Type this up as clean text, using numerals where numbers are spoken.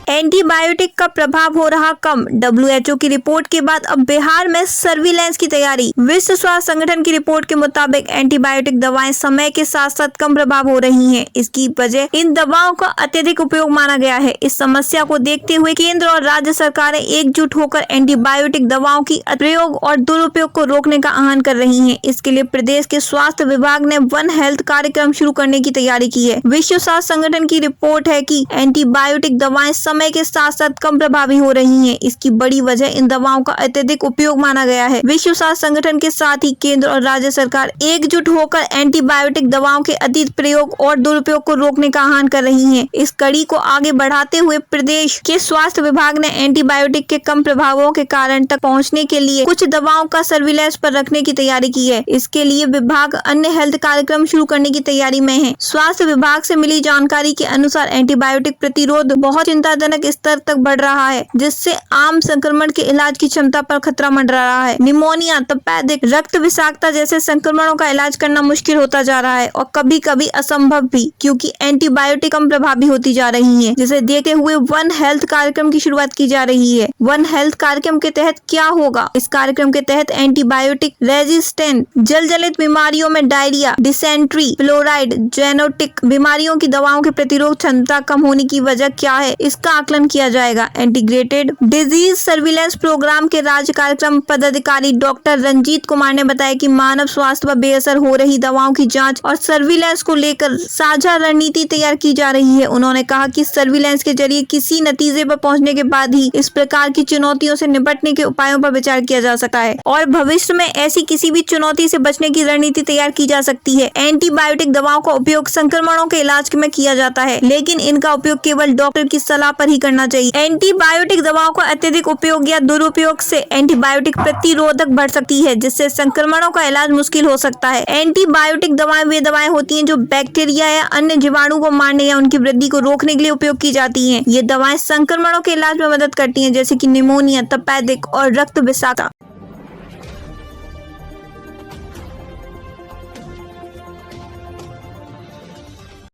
Antibiotic का प्रभाव हो रहा कम। WHO की रिपोर्ट के बाद अब बिहार में सर्विलांस की तैयारी। विश्व स्वास्थ्य संगठन की रिपोर्ट के मुताबिक एंटीबायोटिक दवाएं समय के साथ साथ कम प्रभाव हो रही हैं। इसकी वजह इन दवाओं का अत्यधिक उपयोग माना गया है। इस समस्या को देखते हुए केंद्र और राज्य सरकारें एकजुट होकर एंटीबायोटिक दवाओं की प्रयोग और दुरुपयोग को रोकने का आह्वान कर रही हैं। इसके लिए प्रदेश के स्वास्थ्य विभाग ने वन हेल्थ कार्यक्रम शुरू करने की तैयारी की है। विश्व स्वास्थ्य संगठन की रिपोर्ट है कि एंटीबायोटिक दवाएं समय के साथ साथ कम प्रभावी हो रही हैं। इसकी बड़ी वजह इन दवाओं का अत्यधिक उपयोग माना गया है। विश्व स्वास्थ्य संगठन के साथ ही केंद्र और राज्य सरकार एकजुट होकर एंटीबायोटिक दवाओं के अतिरिक्त प्रयोग और दुरुपयोग को रोकने का आह्वान कर रही है। इस कड़ी को आगे बढ़ाते हुए प्रदेश के स्वास्थ्य विभाग ने एंटीबायोटिक के कम प्रभावों के कारण तक पहुंचने के लिए कुछ दवाओं का सर्विलांस पर रखने की तैयारी की है। इसके लिए विभाग अन्य हेल्थ कार्यक्रम शुरू करने की तैयारी में है। स्वास्थ्य विभाग से मिली जानकारी के अनुसार एंटीबायोटिक प्रतिरोध बहुत चिंताजनक स्तर तक बढ़ रहा है, जिससे आम संक्रमण के इलाज की क्षमता पर खतरा मंडरा रहा है। निमोनिया, तपेदिक, रक्त विषाक्तता जैसे संक्रमणों का इलाज करना मुश्किल होता जा रहा है और कभी कभी असंभव भी, क्योंकि एंटीबायोटिक कम प्रभावी होती जा रही है। जिसे देखते हुए वन हेल्थ कार्यक्रम की शुरुआत की जा रही है। वन हेल्थ कार्यक्रम के तहत क्या होगा? इस कार्यक्रम के तहत एंटीबायोटिक रेजिस्टेंट जल जनित बीमारियों में डायरिया, डिसेंट्री, फ्लोराइड, जेनोटिक बीमारियों की दवाओं की प्रतिरोध क्षमता कम होने की वजह क्या है, इसका आकलन किया जाएगा। इंटीग्रेटेड डिजीज सर्विलांस प्रोग्राम के राज्य कार्यक्रम पदाधिकारी डॉक्टर रंजीत कुमार ने बताया कि मानव स्वास्थ्य पर बेअसर हो रही दवाओं की जांच और सर्विलांस को लेकर साझा रणनीति तैयार की जा रही है। उन्होंने कहा कि सर्विलांस के जरिए किसी नतीजे पर पहुंचने के बाद ही इस प्रकार की चुनौतियों से निपटने के उपायों पर विचार किया जा सकता है और भविष्य में ऐसी किसी भी चुनौती से बचने की रणनीति तैयार की जा सकती है। एंटीबायोटिक दवाओं का उपयोग संक्रमणों के इलाज में किया जाता है, लेकिन इनका उपयोग केवल डॉक्टर की सलाह पर ही करना चाहिए। एंटीबायोटिक दवाओं का अत्यधिक उपयोग या दुरुपयोग से एंटीबायोटिक प्रतिरोधक बढ़ सकती है, जिससे संक्रमणों का इलाज मुश्किल हो सकता है। एंटीबायोटिक दवाएं वे दवाएं होती हैं जो बैक्टीरिया या अन्य जीवाणु को मारने या उनकी वृद्धि को रोकने के लिए उपयोग की जाती हैं। ये दवाएं संक्रमणों के इलाज में मदद करती हैं, जैसे कि निमोनिया, तपेदिक और रक्त विषाक्तता।